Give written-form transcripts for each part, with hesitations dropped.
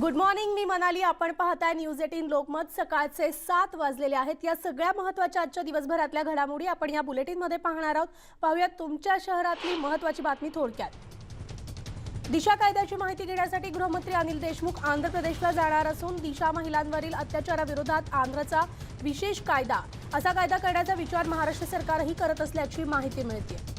Good morning, मी मनाली. आपण पाहताय news 18 Lokmat. सकाळचे 7 वाजलेले आहेत. या सगळ्या महत्त्वाच्या आजच्या दिवसभरातल्या घडामोडी आपण या बुलेटिनमध्ये पाहणार आहोत. पाहूयात तुमच्या शहरातली महत्त्वाची बातमी थोडक्यात. दिशा कायद्याची माहिती घेण्यासाठी गृहमंत्री अनिल देशमुख आंध्र प्रदेशला जाणार असून दिशा महिलांवरील अत्याचाराविरोधात आंध्रचा विशेष कायदा असा कायदा करण्याचा विचार महाराष्ट्र सरकारही करत असल्याची माहिती मिळते.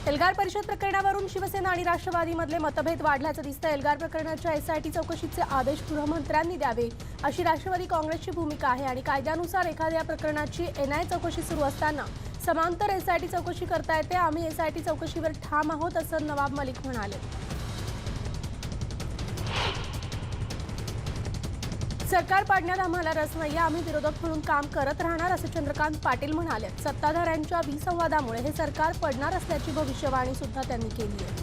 एल्गार परिषद प्रकरणावरून शिवसेना आणि राष्ट्रवादीमधले मतभेद वाढल्याचं दिसतं. एल्गार प्रकरणाच्या एसआयटी चौकशीचे आदेश गृहमंत्र्यांनी द्यावे अशी राष्ट्रवादी काँग्रेसची भूमिका आहे आणि कायद्यानुसार एखाद्या प्रकरणाची एनआय चौकशी सुरू असताना समांतर एसआयटी चौकशी करता येते. आम्ही एसआयटी चौकशीवर ठाम आहोत असं नवाब मलिक म्हणाले. सरकार पाडण्यात आम्हाला रस नाही, आम्ही विरोधक म्हणून काम करत राहणार असं चंद्रकांत पाटील म्हणाले. सत्ताधाऱ्यांच्या विसंवादामुळे हे सरकार पडणार असल्याची भविष्यवाणी सुद्धा त्यांनी केली आहे.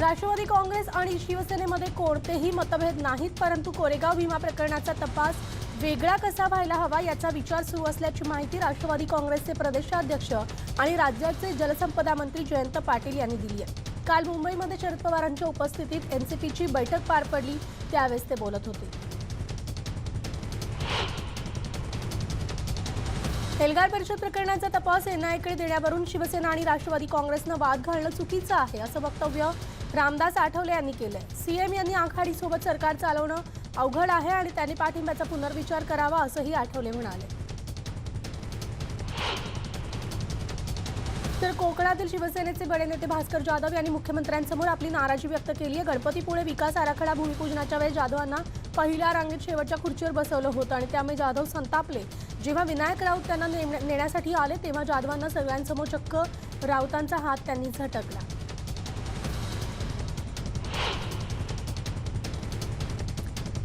राष्ट्रवादी काँग्रेस आणि शिवसेनेमध्ये कोणतेही मतभेद नाहीत, परंतु कोरेगाव भीमा प्रकरणाचा तपास वेगळा कसा व्हायला हवा याचा विचार सुरू असल्याची माहिती राष्ट्रवादी काँग्रेसचे प्रदेशाध्यक्ष आणि राज्याचे जलसंपदा मंत्री जयंत पाटील यांनी दिली आहे. काल मुंबईमध्ये शरद पवारांच्या उपस्थितीत एनसीपीची बैठक पार पडली, त्यावेळेस ते बोलत होते. एल्गार परिषद प्रकरणाचा तपास एनआयकडे देण्यावरून शिवसेना आणि राष्ट्रवादी काँग्रेसनं वाद घालणं चुकीचं आहे असं वक्तव्य रामदास आठवले यांनी केलंय. सीएम यांनी आघाडीसोबत सरकार चालवणं अवघड आहे आणि त्यांनी पाठिंब्याचा पुनर्विचार करावा असंही आठवले म्हणाले. तर कोकणातील शिवसेनेचे बडे नेते भास्कर जाधव यांनी मुख्यमंत्र्यांसमोर आपली नाराजी व्यक्त केली आहे. गणपतीपुळे विकास आराखडा भूमिपूजनाच्या वेळी जाधवांना पहिल्या रांगेत शेवटच्या खुर्चीवर बसवलं होतं आणि त्यामुळे जाधव संतापले. जेव्हा विनायक राऊत त्यांना नेण्यासाठी आले तेव्हा जाधवांना सगळ्यांसमोर चक्क राऊतांचा हात त्यांनी झटकला.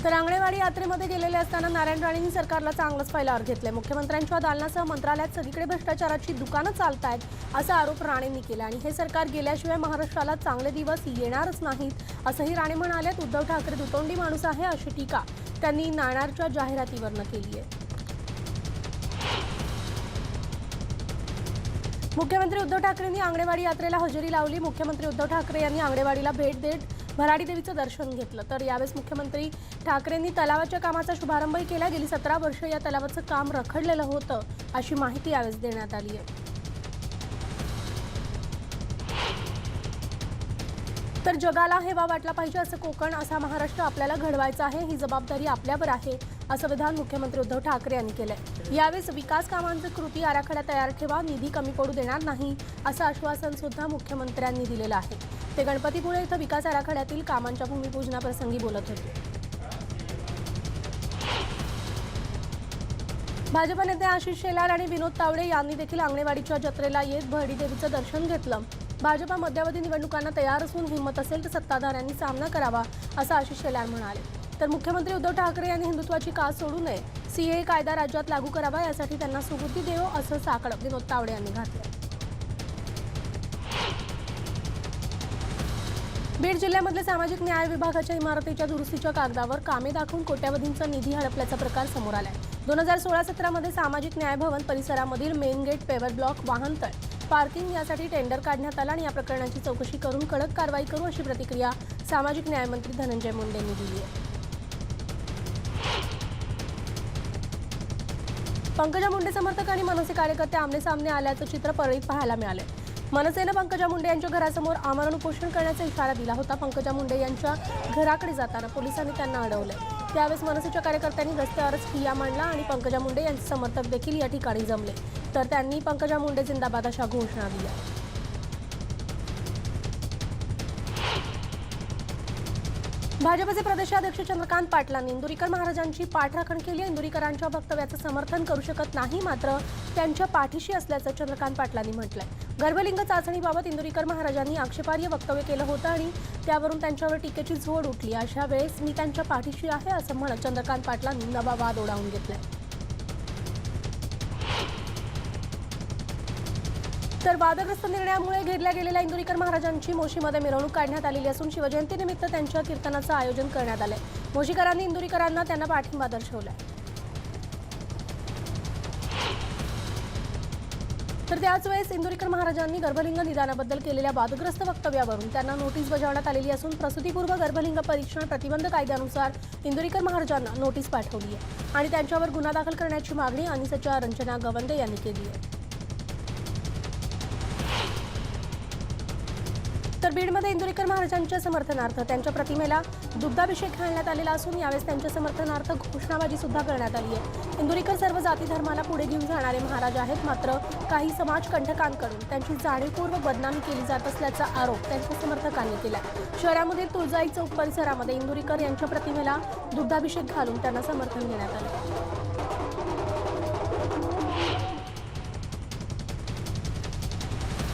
तर आंगणेवाडी यात्रेमध्ये गेलेले असताना नारायण राणेंनी सरकारला चांगलंच फैलावर घेतलंय. मुख्यमंत्र्यांच्या दालनासह मंत्रालयात सगळीकडे भ्रष्टाचाराची दुकानं चालतायत असा आरोप राणेंनी केला आणि हे सरकार गेल्याशिवाय महाराष्ट्राला चांगले दिवस येणारच नाहीत असंही राणे म्हणाले. उद्धव ठाकरे दुतोंडी माणूस आहे अशी टीका त्यांनी नाणारच्या जाहिरातीवरनं केली आहे. मुख्यमंत्री उद्धव ठाकरेंनी आंगणेवाडी यात्रेला हजेरी लावली. मुख्यमंत्री उद्धव ठाकरे यांनी आंगणेवाडीला भेट देत भराडी देवीचं दर्शन घेतलं. तर यावेळेस मुख्यमंत्री ठाकरेंनी तलावाच्या कामाचा शुभारंभही केला. गेली 17 वर्ष या तलावाचं काम रखडलेलं होतं अशी माहिती यावेळेस देण्यात आली आहे. तर जगाला हेवा वाटला पाहिजे असं कोकण असा महाराष्ट्र आपल्याला घडवायचा आहे, ही जबाबदारी आपल्यावर आहे असं विधान मुख्यमंत्री उद्धव ठाकरे यांनी केलंय. यावेळेस विकास कामांचं कृती आराखडा तयार ठेवा, निधी कमी पडू देणार नाही असं आश्वासन सुद्धा मुख्यमंत्र्यांनी दिलेलं आहे. ते गणपतीपुळे इथं विकास आराखड्यातील कामांच्या भूमिपूजनाप्रसंगी बोलत होते. भाजप नेते आशिष शेलार आणि विनोद तावडे यांनी देखील आंगणेवाडीच्या जत्रेला येत भरडी देवीचं दर्शन घेतलं. भाजप मध्यावधी निवडणुकांना तयार असून हिंमत असेल तर सत्ताधाऱ्यांनी सामना करावा असं आशिष शेलार म्हणाले. तर मुख्यमंत्री उद्धव ठाकरे यांनी हिंदुत्वाची कास सोडू नये, सीए कायदा राज्यात लागू करावा यासाठी त्यांना सुबुद्धी देवो असं साकडं विनोद तावडे यांनी घातलं. बीड जिल्ह्यामधल्या सामाजिक न्याय विभागाच्या इमारतीच्या दुरुस्तीच्या कागदावर कामे दाखवून कोट्यवधींचा निधी हडपल्याचा प्रकार समोर आलाय. 2016-17 मध्ये सामाजिक न्याय भवन परिसरामधील मेन गेट, पेवर ब्लॉक, वाहनतळ, पार्किंग यासाठी टेंडर काढण्यात आला आणि या प्रकरणाची चौकशी करून कडक कारवाई करू अशी प्रतिक्रिया सामाजिक न्याय मंत्री धनंजय मुंडे यांनी दिली आहे. पंकजा मुंडे समर्थक आणि मनसे कार्यकर्ते आमने सामने आल्याचं चित्र परळीत पाहायला मिळाले. मनसेनं पंकजा मुंडे यांच्या घरासमोर आमरण उपोषण करण्याचा इशारा दिला होता. पंकजा मुंडे यांच्या घराकडे जाताना पोलिसांनी त्यांना अडवले. त्यावेळेस मनसेच्या कार्यकर्त्यांनी रस्त्यावरच ठिय्या मांडला आणि पंकजा मुंडे यांचे समर्थक देखील या ठिकाणी जमले. तर त्यांनी पंकजा मुंडे जिंदाबाद अशा घोषणा दिल्या. भाजपचे प्रदेशाध्यक्ष चंद्रकांत पाटलांनी इंदुरीकर महाराजांची पाठराखण केली. इंदुरीकरांच्या वक्तव्याचं समर्थन करू शकत नाही, मात्र त्यांच्या पाठीशी असल्याचं चंद्रकांत पाटलांनी म्हटलंय. गर्भलिंग चाचणीबाबत इंदुरीकर महाराजांनी आक्षेपार्ह वक्तव्य केलं होतं आणि त्यावरून त्यांच्यावर टीकेची झोड उठली. अशा वेळेस मी त्यांच्या पाठीशी आहे असं म्हणत चंद्रकांत पाटलांनी नवा वाद ओढावून घेतलाय. तर वादग्रस्त निर्णयामुळे घेरल्या गेलेल्या इंदुरीकर महाराजांची मोशीमध्ये मिरवणूक काढण्यात आलेली असून शिवजयंतीनिमित्त त्यांच्या कीर्तनाचं आयोजन करण्यात आलंय. मोशीकरांनी इंदुरीकरांना त्यांना पाठिंबा दर्शवलाय. तर त्याच वेळेस इंदुरीकर महाराजांनी गर्भलिंग निदानाबद्दल केलेल्या वादग्रस्त वक्तव्यावरून त्यांना नोटीस बजावण्यात आलेली असून प्रसूतीपूर्व गर्भलिंग परीक्षण प्रतिबंध कायद्यानुसार इंदुरीकर महाराजांना नोटीस पाठवली आहे आणि त्यांच्यावर गुन्हा दाखल करण्याची मागणी अनिसच्या रंजना गवंदे यांनी केली आहे। तर बीडमध्ये इंदुरीकर महाराजांच्या समर्थनार्थ त्यांच्या प्रतिमेला दुग्धाभिषेक घालण्यात आलेला असून यावेळेस त्यांच्या समर्थनार्थ घोषणाबाजी सुद्धा करण्यात आली आहे। इंदुरीकर सर्व जाती धर्माला पुढे घेऊन जाणारे महाराज आहेत, मात्र काही समाजकंटकांकडून त्यांची जाणीवपूर्वक बदनामी केली जात असल्याचा आरोप त्यांच्या समर्थकांनी केला। शहरामधील तुळजाई चौक परिसरामध्ये इंदुरीकर यांच्या प्रतिमेला दुग्धाभिषेक घालून त्यांना समर्थन देण्यात आले।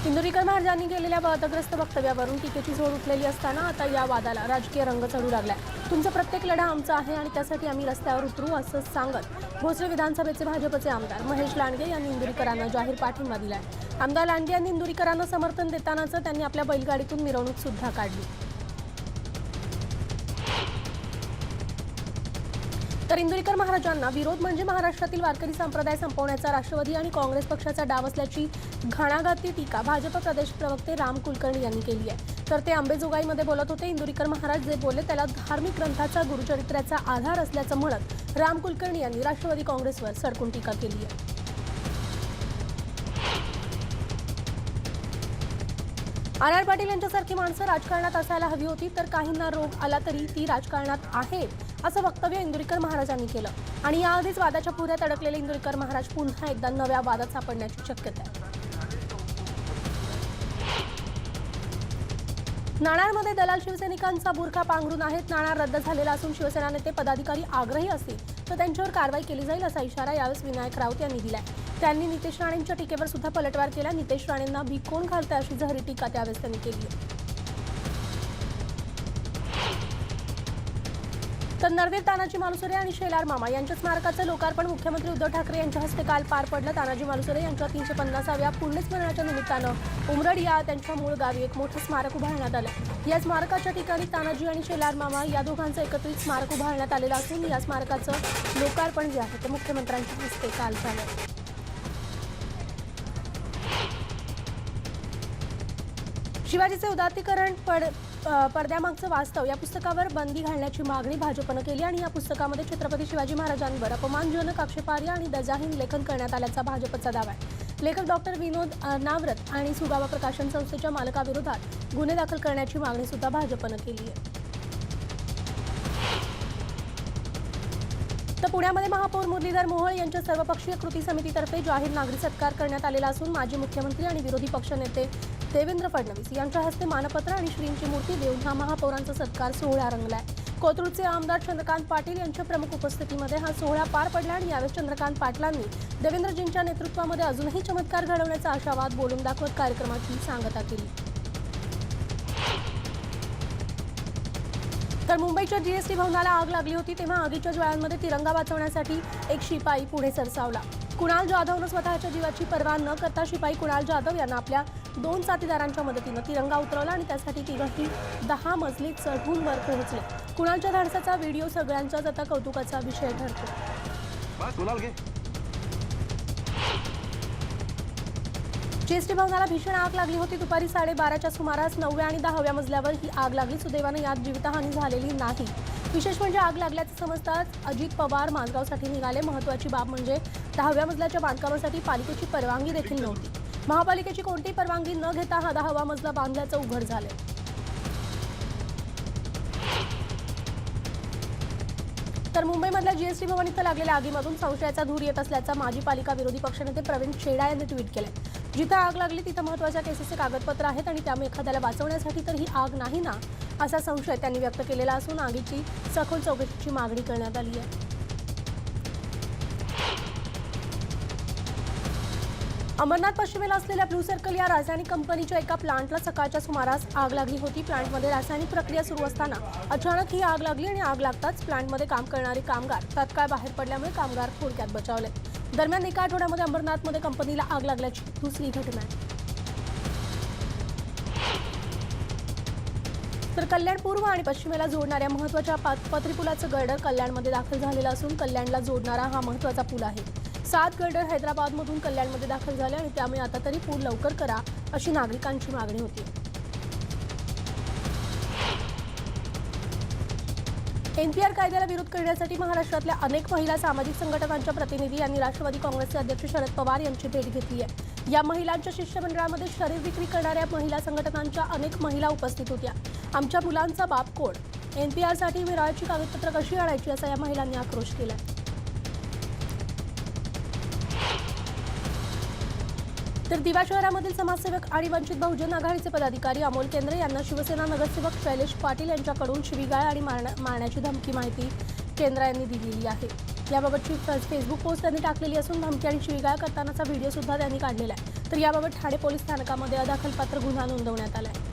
इंदुरीकर महाराजांनी केलेल्या वादग्रस्त वक्तव्यावरून टीकेची झोड उठलेली असताना आता या वादाला राजकीय रंग चढू लागलाय। तुमचा प्रत्येक लढा आमचा आहे आणि त्यासाठी आम्ही रस्त्यावर उतरू असं सांगत भोसरी विधानसभेचे भाजपचे आमदार महेश लांडगे यांनी इंदुरीकरांना जाहीर पाठिंबा दिलाय। आमदार लांडगे यांनी इंदुरीकरांना समर्थन देतानाच त्यांनी आपल्या बैलगाडीतून मिरवणूक सुद्धा काढली। तर इंदुरीकर महाराजांना विरोध म्हणजे महाराष्ट्रातील वारकरी संप्रदाय संपवण्याचा राष्ट्रवादी आणि काँग्रेस पक्षाचा डाव असल्याची घणाघाती टीका भाजप प्रदेश प्रवक्ते राम कुलकर्णी यांनी केली आहे। तर ते अंबेजोगाईमध्ये बोलत होते। इंदुरीकर महाराज जे बोलले त्याला धार्मिक ग्रंथाचा गुरुचरित्राचा आधार असल्याचं म्हणत राम कुलकर्णी यांनी राष्ट्रवादी काँग्रेसवर सडकून टीका केली आहे। आर पाटील यांच्यासारखी माणसं राजकारणात असायला हवी होती, तर काहींना रोग आला तरी ती राजकारणात आहेत असं वक्तव्य इंदुरीकर महाराजांनी केलं आणि याआधीच वादाच्या पुऱ्यात अडकलेले इंदुरीकर महाराज पुन्हा एकदा नव्या वादात सापडण्याची शक्यता आहे। नाणारमध्ये दलाल शिवसैनिकांचा बुरखा पांघरून आहेत। नाणार रद्द झालेला असून शिवसेना नेते पदाधिकारी आग्रही असतील तर त्यांच्यावर कारवाई केली जाईल असा इशारा यावेळेस विनायक राऊत यांनी दिलाय। त्यांनी नितेश राणेंच्या टीकेवर सुद्धा पलटवार केला। नितेश राणेंना बी कोण घालतंय अशी जहरी टीका त्यावेळेस त्यांनी केली आहे। तर नरवीर तानाजी मालुसरे आणि शेलार मामा यांच्या स्मारकाचं लोकार्पण मुख्यमंत्री उद्धव ठाकरे यांच्या हस्ते काल पार पडलं। तानाजी मालुसरे यांच्या 350व्या पुण्यस्मरणाच्या निमित्तानं उमरड या त्यांच्या मूळ गावी एक मोठं स्मारक उभारण्यात आलं। या स्मारकाच्या ठिकाणी तानाजी आणि शेलार मामा या दोघांचं एकत्रित स्मारक उभारण्यात आलेलं असून या स्मारकाचं लोकार्पण जे आहे ते मुख्यमंत्र्यांच्या हस्ते काल झालं। शिवाजीचे उदात्तीकरण पडद्यामागचं वास्तव या पुस्तकावर बंदी घालण्याची मागणी भाजपनं केली आणि या पुस्तकामध्ये छत्रपती शिवाजी महाराजांवर अपमानजनक आक्षेपार्ह आणि दजाहीन लेखन करण्यात आल्याचा भाजपचा दावा आहे। लेखक डॉक्टर विनोद नावरत आणि सुगावा प्रकाशन संस्थेच्या मालकाविरोधात गुन्हे दाखल करण्याची मागणी सुद्धा भाजपनं केली आहे। तर पुण्यामध्ये महापौर मुरलीधर मोहोळ यांच्या सर्वपक्षीय कृती समितीतर्फे जाहीर नागरी सत्कार करण्यात आलेला असून माजी मुख्यमंत्री आणि विरोधी पक्षनेते देवेंद्र फडणवीस यांच्या हस्ते मानपत्र आणि श्रींची मूर्ती देऊन हा महापौरांचा सत्कार सोहळा रंगलाय। कोथरूडचे आमदार चंद्रकांत पाटील यांच्या प्रमुख उपस्थितीमध्ये हा सोहळा पार पडला आणि यावेळी चंद्रकांत पाटलांनी देवेंद्रजींच्या नेतृत्वामध्ये अजूनही चमत्कार घडवण्याचा आशावाद बोलून दाखवत कार्यक्रमाची सांगता केली। तर मुंबईच्या जीएसटी भवनाला आग लागली होती तेव्हा आगीच्या ज्वाळांमध्ये तिरंगा वाचवण्यासाठी एक शिपाई पुढे सरसावला। कुणाल जाधवनं स्वतःच्या जीवाची पर्वा न करता शिपाई कुणाल जाधव यांना आपल्या 2 साथीदारांच्या मदतीनं तिरंगा उतरवला आणि त्यासाठी तिघंही 10 मजली चढून वर पोहोचले। कुणालच्या धाडसाचा व्हिडिओ सगळ्यांच्याच आता कौतुकाचा विषय ठरतो। जीएसटी भवनाला भीषण आग लागली होती। दुपारी 12:30च्या सुमारास 9व्या आणि 10व्या मजल्यावर ही आग लागली। सुदैवानं यात जीवितहानी झालेली नाही। विशेष म्हणजे आग लागल्याचं समजताच अजित पवार माझगावसाठी निघाले। महत्त्वाची बाब म्हणजे 10व्या मजल्याच्या बांधकामासाठी पालिकेची परवानगी देखील नव्हती। महापालिकेची कोणतीही परवानगी न घेता हा 10वा मजला बांधल्याचं उघड झाले। तर मुंबईमधल्या जीएसटी भवन इथं लागलेल्या आगीमधून संशयाचा धूर येत असल्याचा माजी पालिका विरोधी पक्षनेते प्रवीण छेडा यांनी ट्विट केले। जिथं आग लागली तिथं महत्त्वाच्या केसेसचे कागदपत्र आहेत आणि त्यामुळे एखाद्याला वाचवण्यासाठी तर ही आग नाही ना असा संशय त्यांनी व्यक्त केलेला असून आगीची सखोल चौकशीची मागणी करण्यात आली आहे। अंबरनाथ पश्चिमेला असलेल्या ब्लू सर्कल या रासायनिक कंपनीच्या एका प्लांटला सकाळच्या सुमारास आग लागली होती। प्लांटमध्ये रासायनिक प्रक्रिया सुरू असताना अचानक ही आग लागली आणि आग लागताच प्लांटमध्ये काम करणारे कामगार तात्काळ बाहेर पडल्यामुळे कामगार थोडक्यात बचावले। दरम्यान एका आठवड्यामध्ये अंबरनाथमध्ये कंपनीला आग लागल्याची दुसरी घटना आहे। तर कल्याण पूर्व आणि पश्चिमेला जोडणाऱ्या महत्त्वाच्या पत्रीपुलाचं गर्डर कल्याणमध्ये दाखल झालेलं असून कल्याणला जोडणारा हा महत्त्वाचा पूल आहे। 7 गर्डर हैदराबादमधून कल्याणमध्ये दाखल झाले आणि त्यामुळे आता तरी पूल लवकर करा अशी नागरिकांची मागणी होती. एनपीआर कायद्याला विरोध करण्यासाठी महाराष्ट्रातल्या अनेक महिला सामाजिक संघटनांच्या प्रतिनिधी यांनी राष्ट्रवादी काँग्रेसचे अध्यक्ष शरद पवार यांची भेट घेतली आहे. या महिलांच्या शिष्टमंडळामध्ये शरीर विक्री करणाऱ्या महिला संघटनांच्या अनेक महिला उपस्थित होत्या. आमच्या मुलांचा बाप कोण? एनपीआरसाठी विराळाची कागदपत्र कशी आणायची असा या महिलांनी आक्रोश केला. तर दिवा शहरामधील समाजसेवक आणि वंचित बहुजन आघाडीचे पदाधिकारी अमोल केंद्रे यांना शिवसेना नगरसेवक शैलेश पाटील यांच्याकडून शिवीगाळ आणि मारण्याची धमकी माहिती केंद्रे यांनी दिलेली आहे. याबाबतची फेसबुक पोस्ट त्यांनी टाकलेली असून धमकी आणि शिवीगाळ करतानाचा व्हिडिओ सुद्धा त्यांनी काढलेला आहे. तर याबाबत ठाणे पोलीस स्थानकामध्ये अदखलपात्र गुन्हा नोंदवण्यात आला आहे.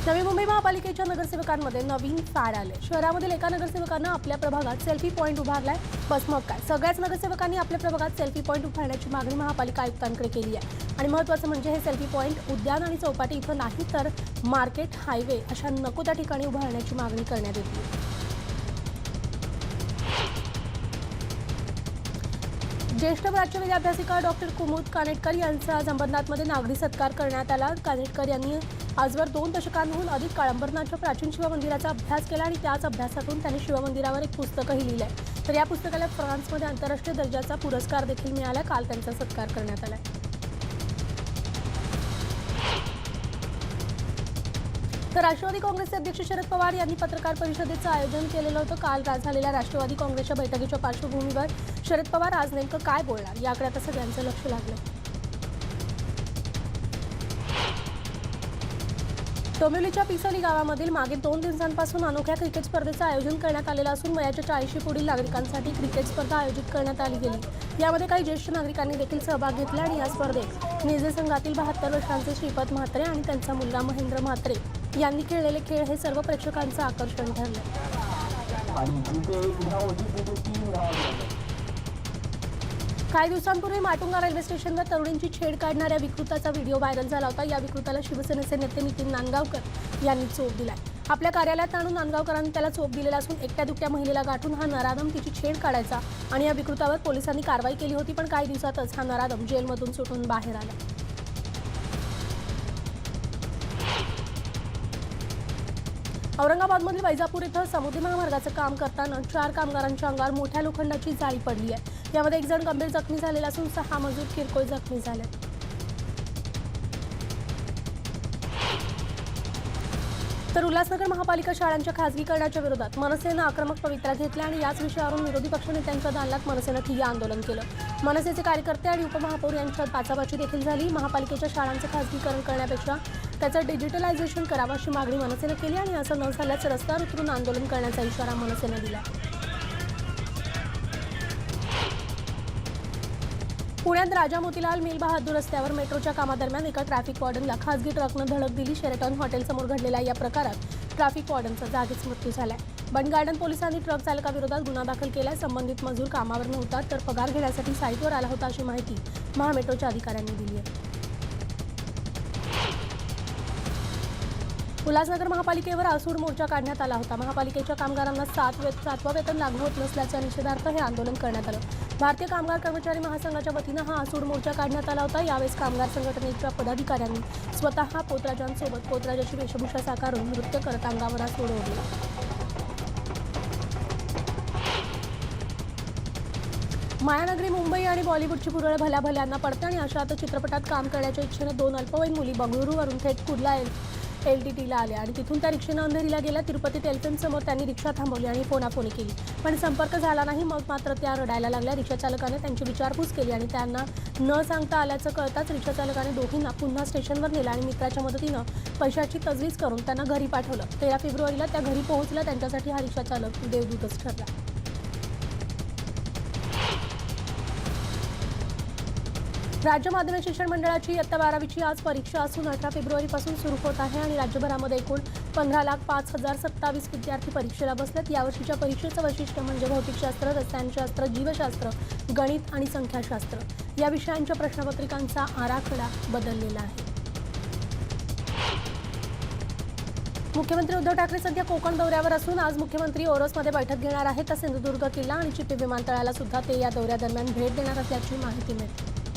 नवी मुंबई महापालिकेच्या नगरसेवकांमध्ये नवीन फॅड आले. शहरामधील एका नगरसेवकानं आपल्या प्रभागात सेल्फी पॉईंट उभारलाय. बस मग काय, सगळ्याच नगरसेवकांनी आपल्या प्रभागात सेल्फी पॉईंट उभारण्याची मागणी महापालिका आयुक्तांकडे केली आहे. आणि महत्त्वाचं म्हणजे हे सेल्फी पॉईंट उद्यान आणि चौपाटी इथं नाही तर मार्केट, हायवे अशा नको त्या ठिकाणी उभारण्याची मागणी करण्यात येते. ज्येष्ठ प्राच्यवेद अभ्यासिका डॉक्टर कुमुद कानेटकर यांचा आज अंबरनाथमध्ये नागरी सत्कार करण्यात आला. कानेटकर यांनी आजवर 2 दशकांहून अधिक काळ अंबरनाथच्या प्राचीन शिवमंदिराचा अभ्यास केला आणि त्याच अभ्यासातून त्यांनी शिवमंदिरावर एक पुस्तकही लिहिलं आहे. तर या पुस्तकाला फ्रान्समध्ये आंतरराष्ट्रीय दर्जाचा पुरस्कार देखील मिळाला. काल त्यांचा सत्कार करण्यात आला. तर राष्ट्रवादी काँग्रेसचे अध्यक्ष शरद पवार यांनी पत्रकार परिषदेचं आयोजन केलेलं होतं. काल झालेल्या राष्ट्रवादी काँग्रेसच्या बैठकीच्या पार्श्वभूमीवर शरद पवार आज नेमकं काय बोलणार याकडे आता सगळ्यांचं लक्ष लागलं. डोंबिवलीच्या पिसोली गावामधील मागील 2 दिवसांपासून अनोख्या क्रिकेट स्पर्धेचं आयोजन करण्यात आलेलं असून वयाच्या 40 पुढील नागरिकांसाठी क्रिकेट स्पर्धा आयोजित करण्यात आली गेली. यामध्ये काही ज्येष्ठ नागरिकांनी देखील सहभाग घेतला आणि या स्पर्धेत निजे संघातील 72 वर्षांचे श्रीपद म्हात्रे आणि त्यांचा मुलगा महेंद्र म्हात्रे यांनी खेळलेले खेळ हे सर्व प्रेक्षकांचं आकर्षण ठरले. काही दिवसांपूर्वी माटुंगा रेल्वे स्टेशनवर तरुणींची छेड काढणाऱ्या विकृताचा व्हिडिओ व्हायरल झाला होता. या विकृताला शिवसेनेचे नेते नितीन नांदगावकर यांनी चोप दिलाय. आपल्या कार्यालयात आणून नांदगावकरांनी त्याला चोप दिलेला असून एकट्या दुकट्या महिलेला गाठून हा नराधम तिची छेड काढायचा आणि या विकृतावर पोलिसांनी कारवाई केली होती. पण काही दिवसातच हा नराधम जेलमधून सुटून बाहेर आला. औरंगाबादमधील वैजापूर इथं समुद्री महामार्गाचं काम करताना 4 कामगारांच्या अंगावर मोठ्या लोखंडाची जाळी पडली आहे. यामध्ये 1 जण गंभीर जखमी झालेला असून 6 मजूर किरकोळ जखमी झाले. तर उल्हासनगर महापालिका शाळांच्या खासगीकरणाच्या विरोधात मनसेनं आक्रमक पवित्रा घेतला आणि याच विषयावरून विरोधी पक्षनेत्यांच्या दालनात मनसेनं ठिय्या आंदोलन केलं. मनसेचे कार्यकर्ते आणि उपमहापौर यांच्यात बाचाबाची देखील झाली. महापालिकेच्या शाळांचं खासगीकरण करण्यापेक्षा त्याचं डिजिटलायझेशन करावं अशी मागणी मनसेनं केली आणि असं न झाल्यास रस्त्यावर उतरून आंदोलन करण्याचा इशारा मनसेनं दिला. पुण्यात राजा मोतीलाल मिल बहादूर रस्त्यावर मेट्रोच्या कामादरम्यान एका ट्रॅफिक वॉर्डनला खासगी ट्रकनं धडक दिली. शेरेटॉन हॉटेलसमोर घडलेल्या या प्रकारात ट्रॅफिक वॉर्डनचा जागीच मृत्यू झालाय. बंड गार्डन पोलिसांनी ट्रक चालकाविरोधात गुन्हा दाखल केलाय. संबंधित मजूर कामावर नव्हता तर पगार घेण्यासाठी साईटवर आला होता अशी माहिती महामेट्रोच्या अधिकाऱ्यांनी दिली आहे. उल्हासनगर महापालिकेवर आसूड मोर्चा काढण्यात आला होता. महापालिकेच्या कामगारांना 7वं वेतन लागू होत नसल्याच्या निषेधार्थ हे आंदोलन करण्यात आलं. भारतीय कामगार कर्मचारी महासंघाच्या वतीनं हा आसूड मोर्चा काढण्यात आला होता. यावेळेस कामगार संघटनेच्या पदाधिकाऱ्यांनी स्वतः पोतराजांसोबत पोतराजाची वेशभूषा साकारून नृत्य करत अंगावर आसूड ओढले. मायानगरी मुंबई आणि बॉलिवूडची पुरळ भल्याभल्यांना पडते आणि अशात चित्रपटात काम करण्याच्या इच्छेनं 2 अल्पवयीन मुली बंगळुरूवरून थेट कुर्ला LTTला आल्या आणि तिथून त्या रिक्षेनं अंधेरीला गेल्या. तिरुपती एल्फिनसमोर त्यांनी रिक्षा थांबवली आणि फोनाफोनी केली, पण संपर्क झाला नाही. मग मात्र त्या रडायला लागल्या. रिक्षाचालकाने त्यांची विचारपूस केली आणि त्यांना न सांगता आल्याचं कळताच रिक्षाचालकाने दोघींना पुन्हा स्टेशनवर नेलं आणि मित्राच्या मदतीनं पैशाची तजवीज करून त्यांना घरी पाठवलं. 13 फेब्रुवारीला त्या घरी पोहोचल्या. त्यांच्यासाठी हा रिक्षाचालक देवदूतच ठरला. राज्य माध्यमिक शिक्षण मंडळाची इयत्ता 12वीची आज परीक्षा असून 18 फेब्रुवारीपासून सुरू होत आहे आणि राज्यभरामध्ये एकूण 15,05,027 विद्यार्थी परीक्षेला बसलेत. यावर्षीच्या परीक्षेचं वैशिष्ट्य म्हणजे भौतिकशास्त्र, रसायनशास्त्र, जीवशास्त्र, गणित आणि संख्याशास्त्र या विषयांच्या प्रश्नपत्रिकांचा आराखडा बदललेला आहे. मुख्यमंत्री उद्धव ठाकरे सध्या कोकण दौऱ्यावर असून आज मुख्यमंत्री ओरोसमध्ये बैठक घेणार आहेत तर सिंधुदुर्ग किल्ला आणि चिपी विमानतळाला सुद्धा ते या दौऱ्यादरम्यान भेट देणार असल्याची माहिती मिळते.